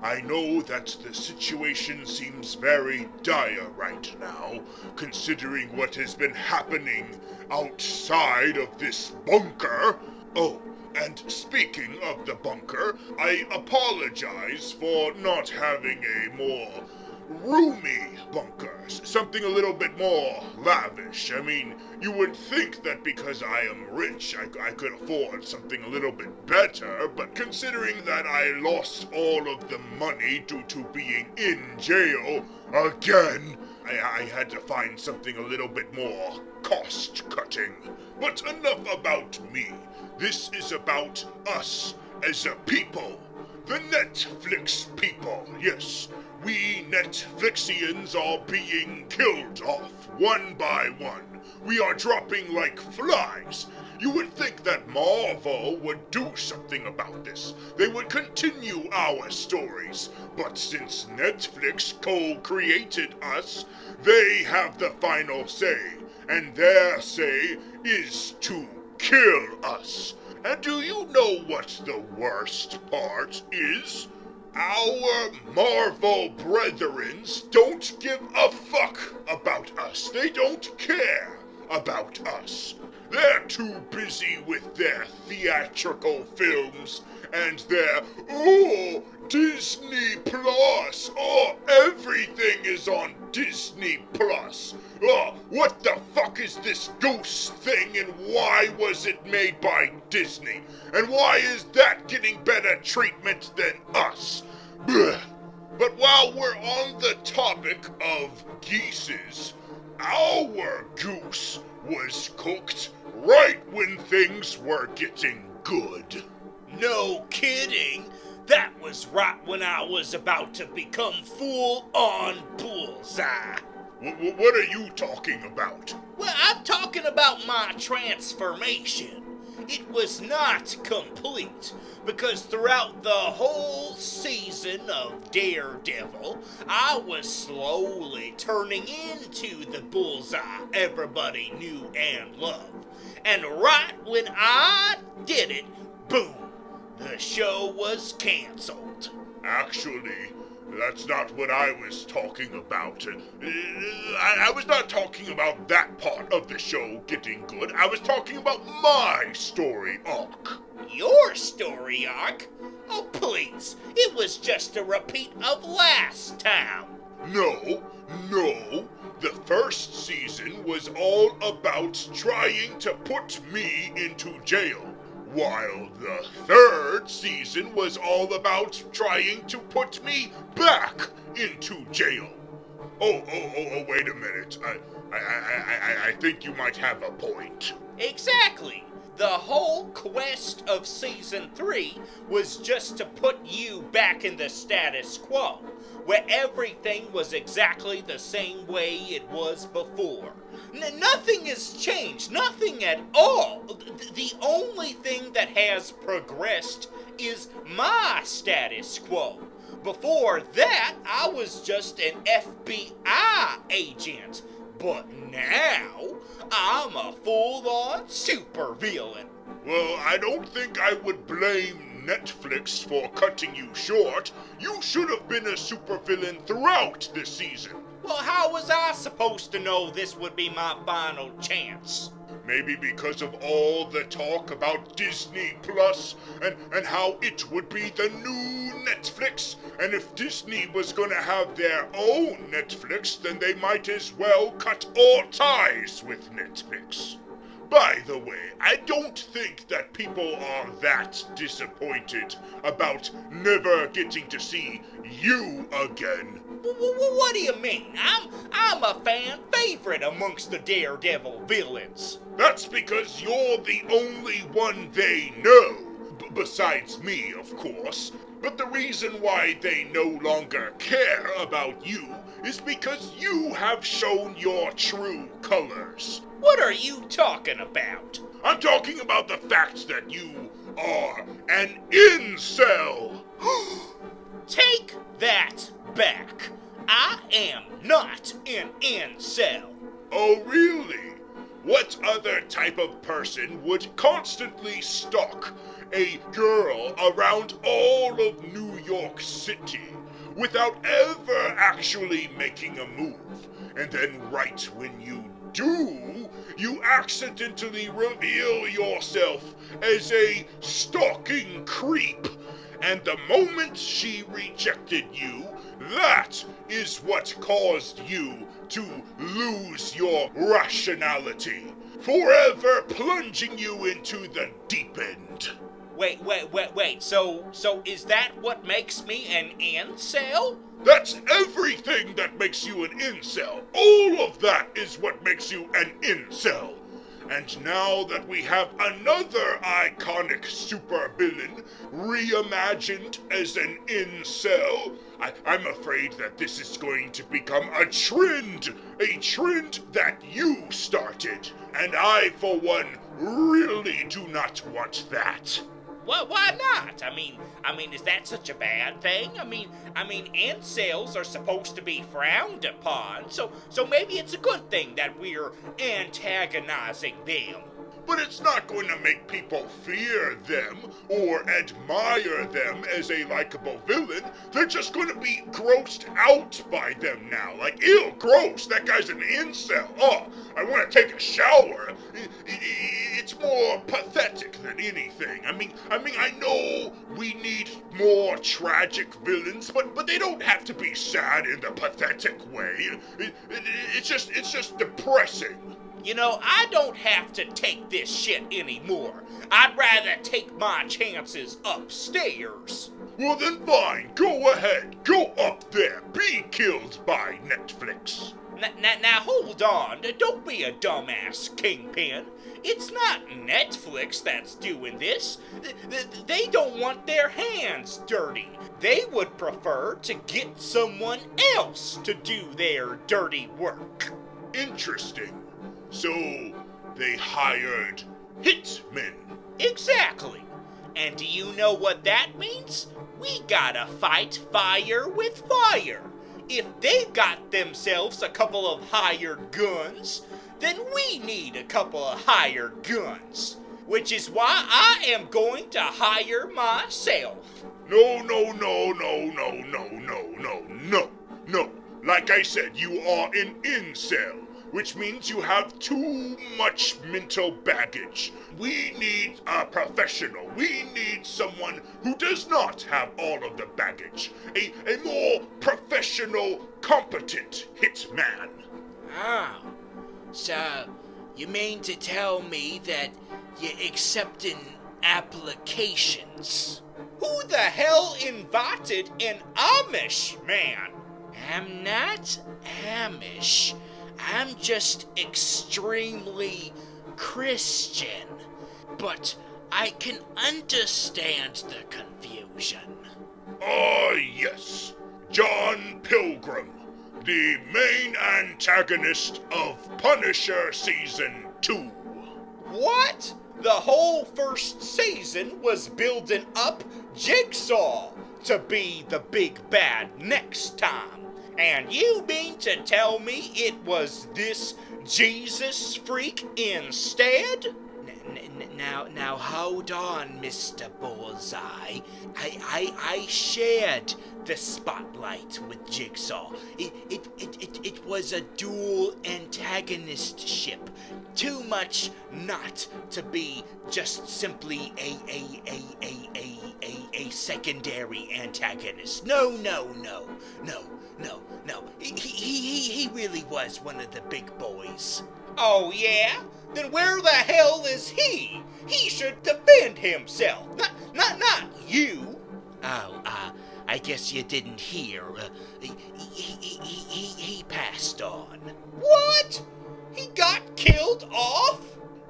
I know that the situation seems very dire right now, considering what has been happening outside of this bunker. Oh, and speaking of the bunker, I apologize for not having a more roomy bunker, something a little bit more lavish. I mean, you would think that because I am rich, I could afford something a little bit better, but considering that I lost all of the money due to being in jail again, I had to find something a little bit more cost-cutting. But enough about me. This is about us as a people. The Netflix people, yes. We Netflixians are being killed off, one by one. We are dropping like flies. You would think that Marvel would do something about this. They would continue our stories. But since Netflix co-created us, they have the final say. And their say is to kill us. And do you know what the worst part is? Our Marvel brethrens don't give a fuck about us. They don't care about us. They're too busy with their theatrical films and their, Disney Plus. Everything is on Disney Plus. What the fuck is this Goose thing, and why was it made by Disney? And why is that getting better treatment than us? Blech. But while we're on the topic of geeses, our goose was cooked right when things were getting good. No kidding. That was right when I was about to become full-on Bullseye. What are you talking about? Well, I'm talking about my transformation. It was not complete, because throughout the whole season of Daredevil, I was slowly turning into the Bullseye everybody knew and loved. And right when I did it, boom, the show was canceled. Actually, that's not what I was talking about. I was not talking about that part of the show getting good. I was talking about my story arc. Your story arc? Oh, please. It was just a repeat of last time. No. The first season was all about trying to put me into jail, while the third season was all about trying to put me back into jail. Oh, wait a minute. I think you might have a point. Exactly. The whole quest of Season 3 was just to put you back in the status quo, where everything was exactly the same way it was before. Nothing has changed, nothing at all. The only thing that has progressed is my status quo. Before that, I was just an FBI agent. But now, I'm a full-on supervillain. Well, I don't think I would blame Netflix for cutting you short. You should have been a supervillain throughout the season. Well, how was I supposed to know this would be my final chance? Maybe because of all the talk about Disney Plus and how it would be the new Netflix. And if Disney was gonna have their own Netflix, then they might as well cut all ties with Netflix. By the way, I don't think that people are that disappointed about never getting to see you again. What do you mean? I'm a fan favorite amongst the Daredevil villains. That's because you're the only one they know. Besides me, of course. But the reason why they no longer care about you is because you have shown your true colors. What are you talking about? I'm talking about the fact that you are an incel. Take that back. I am not an incel. Oh, really? what other type of person would constantly stalk a girl around all of New York City without ever actually making a move? And then right when you do, you accidentally reveal yourself as a stalking creep. And the moment she rejected you, that is what caused you to lose your rationality, forever plunging you into the deep end. Wait, so is that what makes me an incel? That's everything that makes you an incel. All of that is what makes you an incel. And now that we have another iconic supervillain reimagined as an incel, I'm afraid that this is going to become a trend that you started. And I, for one, really do not want that. Well, why not? I mean, is that such a bad thing? I mean, incels are supposed to be frowned upon, so maybe it's a good thing that we're antagonizing them. But it's not going to make people fear them or admire them as a likable villain. They're just going to be grossed out by them now. Like, ew, gross, that guy's an incel. Oh, I want to take a shower. It's more pathetic than anything. I mean, I know we need more tragic villains, but they don't have to be sad in the pathetic way. It's just depressing. You know, I don't have to take this shit anymore. I'd rather take my chances upstairs. Well then fine, go ahead. Go up there. Be killed by Netflix. Now hold on. Don't be a dumbass, Kingpin. It's not Netflix that's doing this. They don't want their hands dirty. They would prefer to get someone else to do their dirty work. Interesting. So, they hired hitmen. Exactly. And do you know what that means? We gotta fight fire with fire. If they've got themselves a couple of hired guns, then we need a couple of hired guns. Which is why I am going to hire myself. No. Like I said, you are an incel, which means you have too much mental baggage. We need a professional. We need someone who does not have all of the baggage. A more professional, competent hitman. Oh, so you mean to tell me that you're accepting applications? Who the hell invited an Amish man? I'm not Amish. I'm just extremely Christian. But I can understand the confusion. Ah, yes. John Pilgrim, the main antagonist of Punisher Season 2. What? The whole first season was building up Jigsaw to be the big bad next time. And you mean to tell me it was this Jesus freak instead? Now hold on, Mr. Bullseye. I shared the spotlight with Jigsaw. It was a dual antagonist ship. Too much not to be just simply a secondary antagonist. No. He really was one of the big boys. Oh yeah? Then where the hell is he? He should defend himself, not you. Oh, I guess you didn't hear. He passed on. What? He got killed off?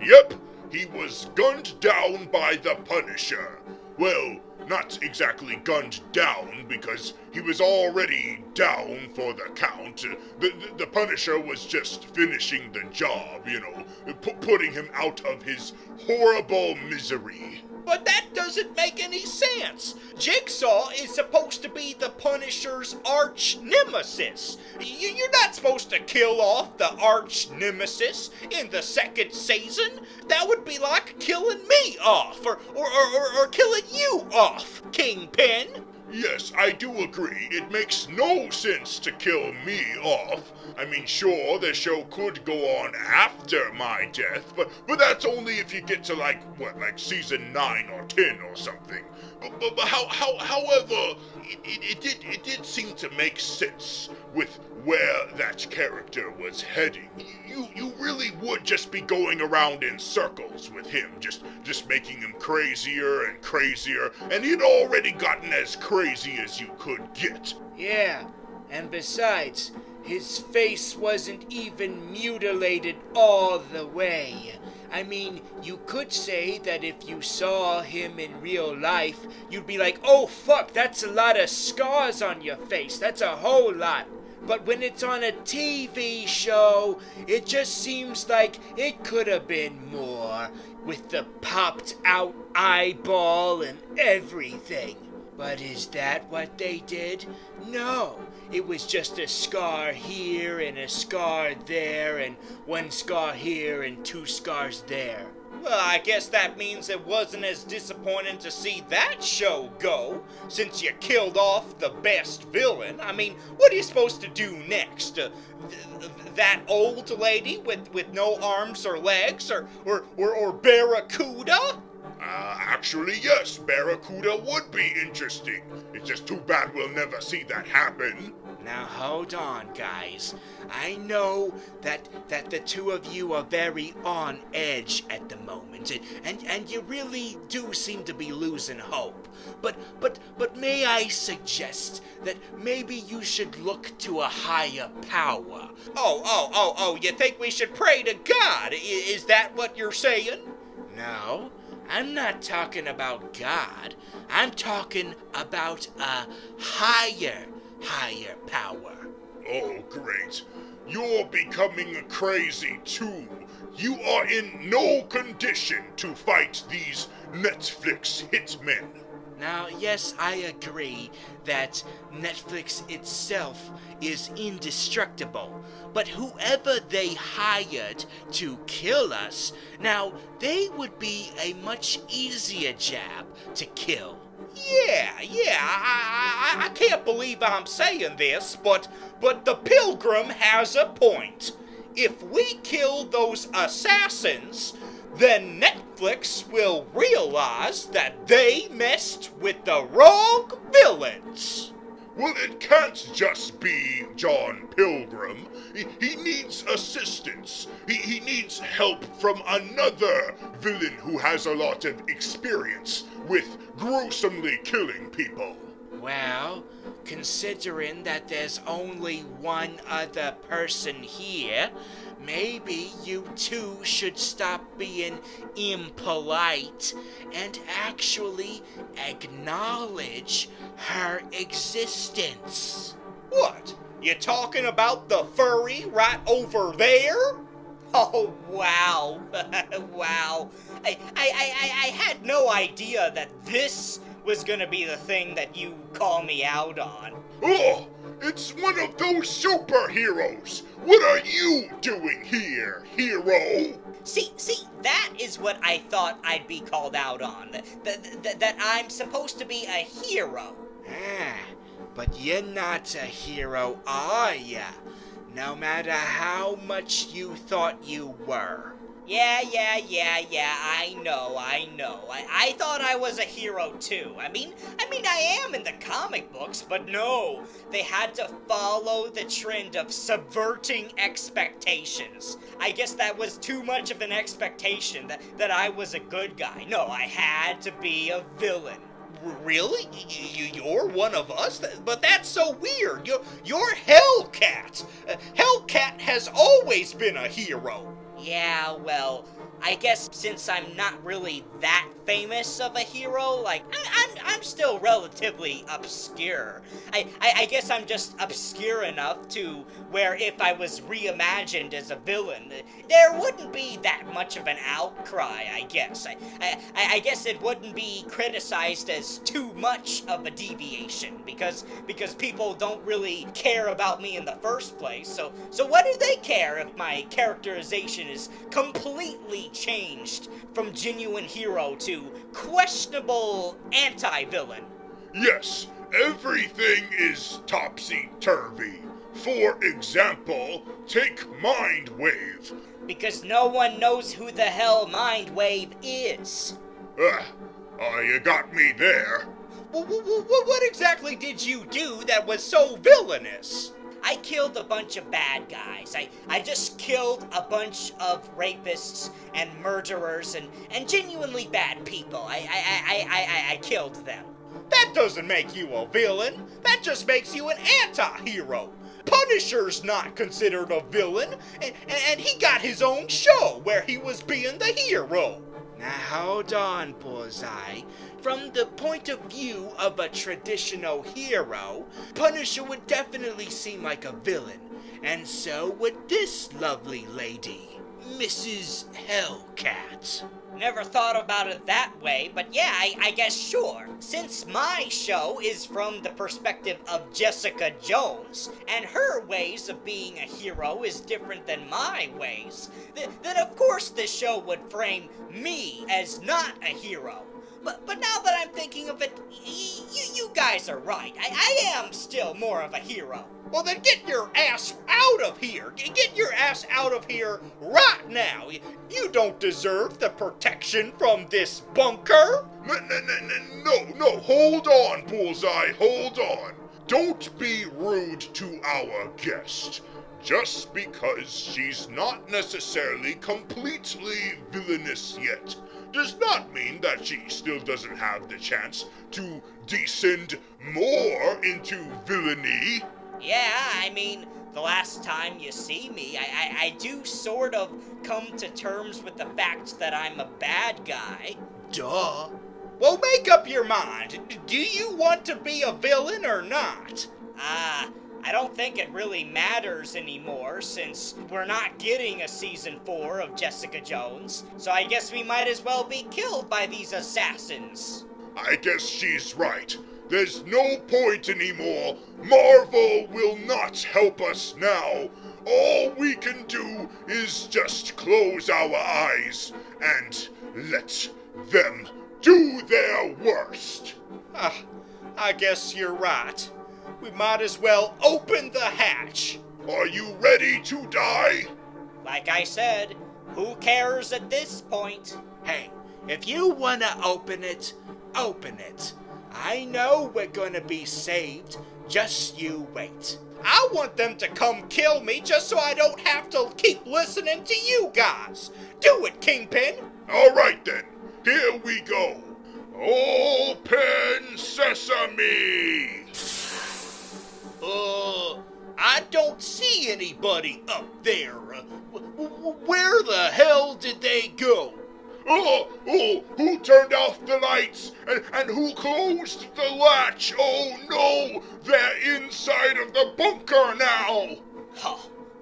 Yep, he was gunned down by the Punisher. Well, not exactly gunned down, because he was already down for the count. The Punisher was just finishing the job, putting him out of his horrible misery. But that doesn't make any sense. Jigsaw is supposed to be the Punisher's arch nemesis. You're not supposed to kill off the arch nemesis in the second season. That would be like killing me off, or killing you off, Kingpin. Yes, I do agree. It makes no sense to kill me off. I mean, sure, the show could go on after my death, but that's only if you get to, like season 9 or 10 or something. But however, it did seem to make sense with where that character was heading. You really would just be going around in circles with him, just making him crazier and crazier, and he'd already gotten as crazy as you could get. Yeah, and besides, his face wasn't even mutilated all the way. I mean, you could say that if you saw him in real life, you'd be like, oh fuck, that's a lot of scars on your face, that's a whole lot. But when it's on a TV show, it just seems like it could have been more, with the popped out eyeball and everything. But is that what they did? No, it was just a scar here and a scar there and one scar here and 2 scars there. Well, I guess that means it wasn't as disappointing to see that show go, since you killed off the best villain. I mean, what are you supposed to do next? That old lady with no arms or legs, or Barracuda? Actually, yes, Barracuda would be interesting. It's just too bad we'll never see that happen. Now hold on, guys. I know that the two of you are very on edge at the moment, and you really do seem to be losing hope. But may I suggest that maybe you should look to a higher power? Oh, you think we should pray to God? Is that what you're saying? No, I'm not talking about God. I'm talking about a higher power. Oh, great. You're becoming crazy, too. You are in no condition to fight these Netflix hitmen. Now, yes, I agree that Netflix itself is indestructible, but whoever they hired to kill us, now, they would be a much easier job to kill. Yeah, I can't believe I'm saying this, but the Pilgrim has a point. If we kill those assassins, then Netflix will realize that they messed with the wrong villains. Well, it can't just be John Pilgrim. He needs assistance. He needs help from another villain who has a lot of experience with gruesomely killing people. Well, considering that there's only one other person here, maybe you two should stop being impolite and actually acknowledge her existence. What? You talking about the furry right over there? Oh, wow. Wow. I had no idea that this was gonna be the thing that you call me out on. Oh, it's one of those superheroes. What are you doing here, hero? See, that is what I thought I'd be called out on. That I'm supposed to be a hero. But you're not a hero, are ya? No matter how much you thought you were. Yeah, I know. I thought I was a hero too. I mean, I am in the comic books, but no. They had to follow the trend of subverting expectations. I guess that was too much of an expectation that I was a good guy. No, I had to be a villain. Really? You're one of us? But that's so weird. You're Hellcat. Hellcat has always been a hero. Yeah, well, I guess since I'm not really that famous of a hero, like, I'm still relatively obscure. I guess I'm just obscure enough to where if I was reimagined as a villain, there wouldn't be that much of an outcry, I guess. I guess it wouldn't be criticized as too much of a deviation, because people don't really care about me in the first place, so what do they care if my characterization is completely changed from genuine hero to questionable anti-villain? Yes, everything is topsy-turvy. For example, take Mindwave. Because no one knows who the hell Mindwave is. You got me there. What exactly did you do that was so villainous? I killed a bunch of bad guys. I just killed a bunch of rapists and murderers and genuinely bad people. I killed them. That doesn't make you a villain. That just makes you an anti-hero. Punisher's not considered a villain, and he got his own show where he was being the hero. Now hold on, Bullseye. From the point of view of a traditional hero, Punisher would definitely seem like a villain, and so would this lovely lady, Mrs. Hellcat. Never thought about it that way, but yeah, I guess sure. Since my show is from the perspective of Jessica Jones, and her ways of being a hero is different than my ways, then of course this show would frame me as not a hero. But now that I'm thinking of it, you guys are right. I am still more of a hero. Well, then get your ass out of here. Get your ass out of here right now. You don't deserve the protection from this bunker. No, hold on, Bullseye, hold on. Don't be rude to our guest. Just because she's not necessarily completely villainous yet does not mean that she still doesn't have the chance to descend more into villainy. Yeah, I mean, the last time you see me, I do sort of come to terms with the fact that I'm a bad guy. Duh. Well, make up your mind. Do you want to be a villain or not? I don't think it really matters anymore since we're not getting a season 4 of Jessica Jones. So I guess we might as well be killed by these assassins. I guess she's right. There's no point anymore. Marvel will not help us now. All we can do is just close our eyes and let them do their worst. I guess you're right. We might as well open the hatch. Are you ready to die? Like I said, who cares at this point? Hey, if you wanna open it, open it. I know we're gonna be saved. Just you wait. I want them to come kill me just so I don't have to keep listening to you guys. Do it, Kingpin. All right then, here we go. Open sesame! I don't see anybody up there. Where the hell did they go? Who turned off the lights? And who closed the latch? Oh no, they're inside of the bunker now! Huh,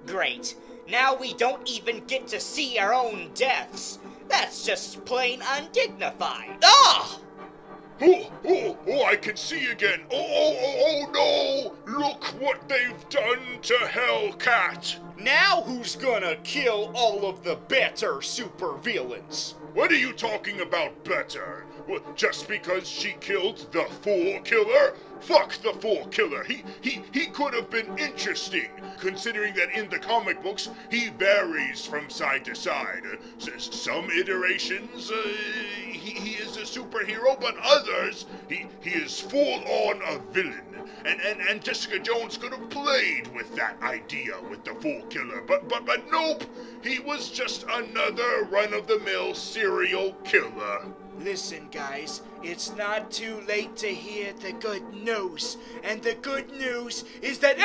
great. Now we don't even get to see our own deaths. That's just plain undignified. Ah! Oh, I can see again. Oh, no! Look what they've done to Hellcat! Now who's gonna kill all of the better supervillains? What are you talking about better? Just because she killed the Fool Killer? Fuck the Fool Killer. He could have been interesting, considering that in the comic books, he varies from side to side. Some iterations, he is a superhero, but others, he is full-on a villain. And Jessica Jones could have played with that idea with the Fool Killer, but nope, he was just another run-of-the-mill serial killer. Listen, guys, it's not too late to hear the good news. And the good news is that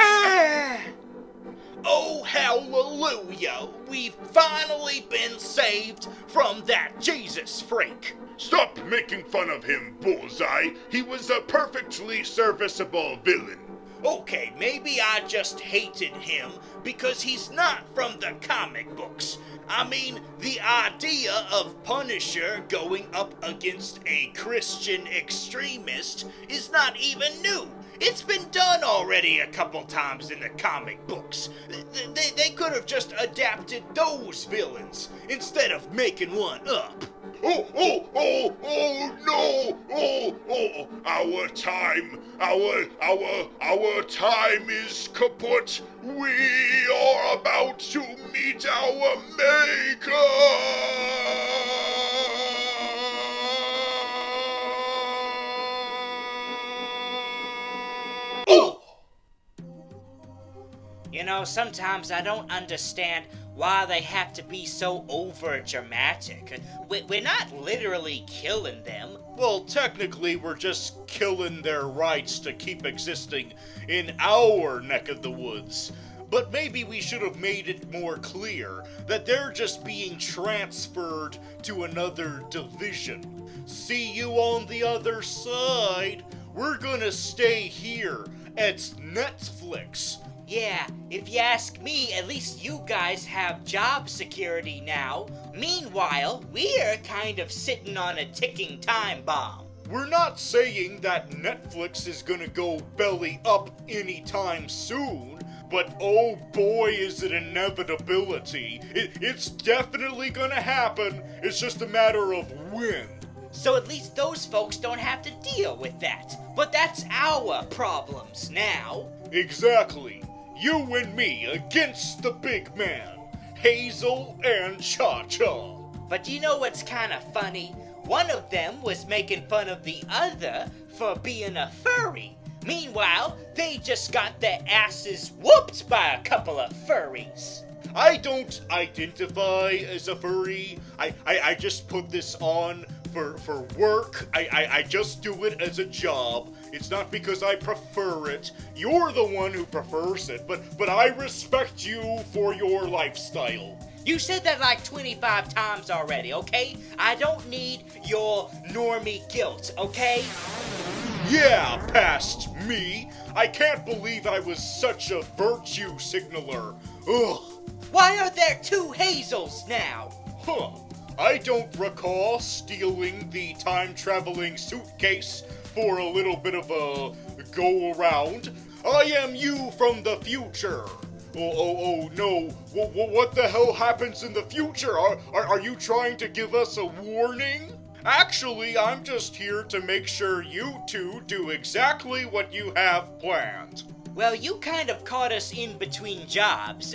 Oh, hallelujah! We've finally been saved from that Jesus freak! Stop making fun of him, Bullseye. He was a perfectly serviceable villain. Okay, maybe I just hated him because he's not from the comic books. I mean, the idea of Punisher going up against a Christian extremist is not even new. It's been done already a couple times in the comic books. They could have just adapted those villains instead of making one up. Oh, no! Our time is kaput. We are about to meet our maker! You know, sometimes I don't understand why they have to be so over-dramatic. We're not literally killing them. Well, technically, we're just killing their rights to keep existing in our neck of the woods. But maybe we should have made it more clear that they're just being transferred to another division. See you on the other side. We're gonna stay here at Netflix. Yeah, if you ask me, at least you guys have job security now. Meanwhile, we're kind of sitting on a ticking time bomb. We're not saying that Netflix is gonna go belly up anytime soon, but oh boy is it an inevitability. It's definitely gonna happen, it's just a matter of when. So at least those folks don't have to deal with that. But that's our problems now. Exactly. You and me against the big man, Hazel and Cha-Cha. But you know what's kind of funny? One of them was making fun of the other for being a furry. Meanwhile, they just got their asses whooped by a couple of furries. I don't identify as a furry. I just put this on for work. I just do it as a job. It's not because I prefer it. You're the one who prefers it, but I respect you for your lifestyle. You said that like 25 times already, okay? I don't need your normie guilt, okay? Yeah, past me. I can't believe I was such a virtue signaler. Ugh. Why are there two Hazels now? Huh. I don't recall stealing the time-traveling suitcase for a little bit of a go-around. I am you from the future. Oh no. What the hell happens in the future? Are you trying to give us a warning? Actually, I'm just here to make sure you two do exactly what you have planned. Well, you kind of caught us in between jobs.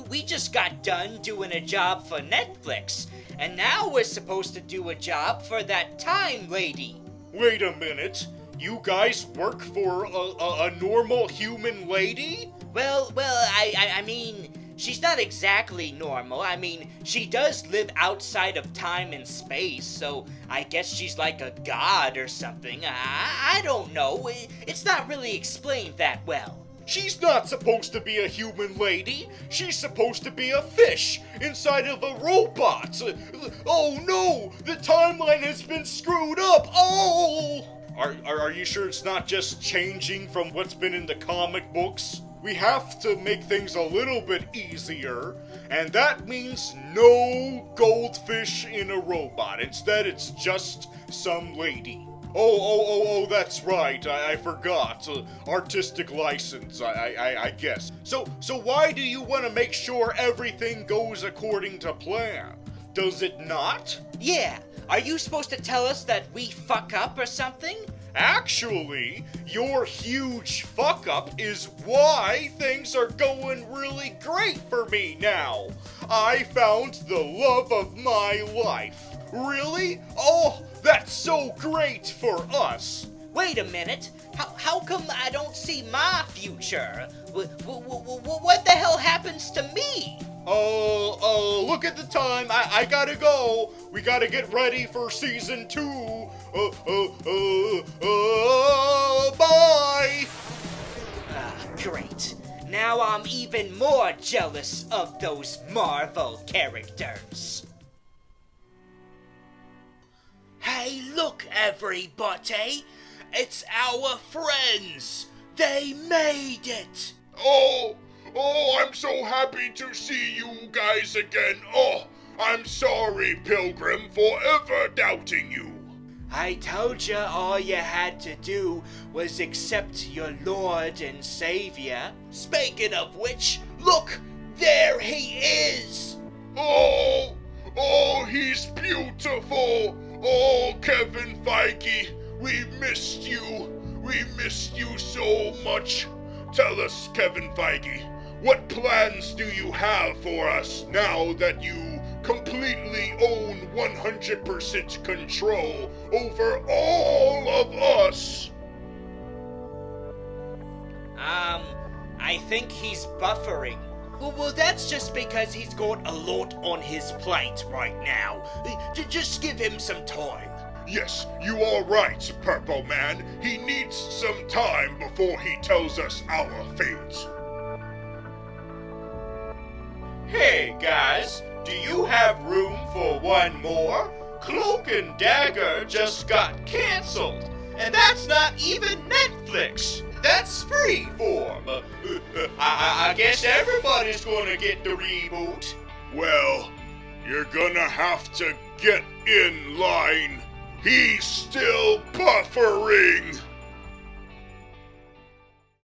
We just got done doing a job for Netflix, and now we're supposed to do a job for that time lady. Wait a minute. You guys work for a normal human lady? Well, I mean, she's not exactly normal. I mean, she does live outside of time and space, so I guess she's like a god or something. I don't know. It's not really explained that well. She's not supposed to be a human lady. She's supposed to be a fish inside of a robot. Oh no, the timeline has been screwed up. Oh! Are you sure it's not just changing from what's been in the comic books? We have to make things a little bit easier, and that means no goldfish in a robot. Instead, it's just some lady. Oh, that's right. I forgot. Artistic license, I guess. So why do you want to make sure everything goes according to plan? Does it not? Yeah. Are you supposed to tell us that we fuck up or something? Actually, your huge fuck up is why things are going really great for me now. I found the love of my life. Really? Oh, that's so great for us. Wait a minute. How come I don't see my future? What the hell happens to me? Look at the time. I gotta go. We gotta get ready for season 2. Bye. Great. Now now I'm even more jealous of those Marvel characters. Hey, look, everybody! It's our friends! They made it! Oh, I'm so happy to see you guys again. Oh, I'm sorry, Pilgrim, for ever doubting you. I told you all you had to do was accept your Lord and Savior. Speaking of which, look, there he is! Oh, he's beautiful. Oh, Kevin Feige, we missed you. We missed you so much. Tell us, Kevin Feige, what plans do you have for us now that you completely own 100% control over all of us? I think he's buffering. Well, that's just because he's got a lot on his plate right now. Just give him some time. Yes, you are right, Purple Man. He needs some time before he tells us our fate. Hey guys, do you have room for one more? Cloak and Dagger just got cancelled, and that's not even Netflix. That's freeform. I guess everybody's gonna get the reboot. Well, you're gonna have to get in line. He's still buffering.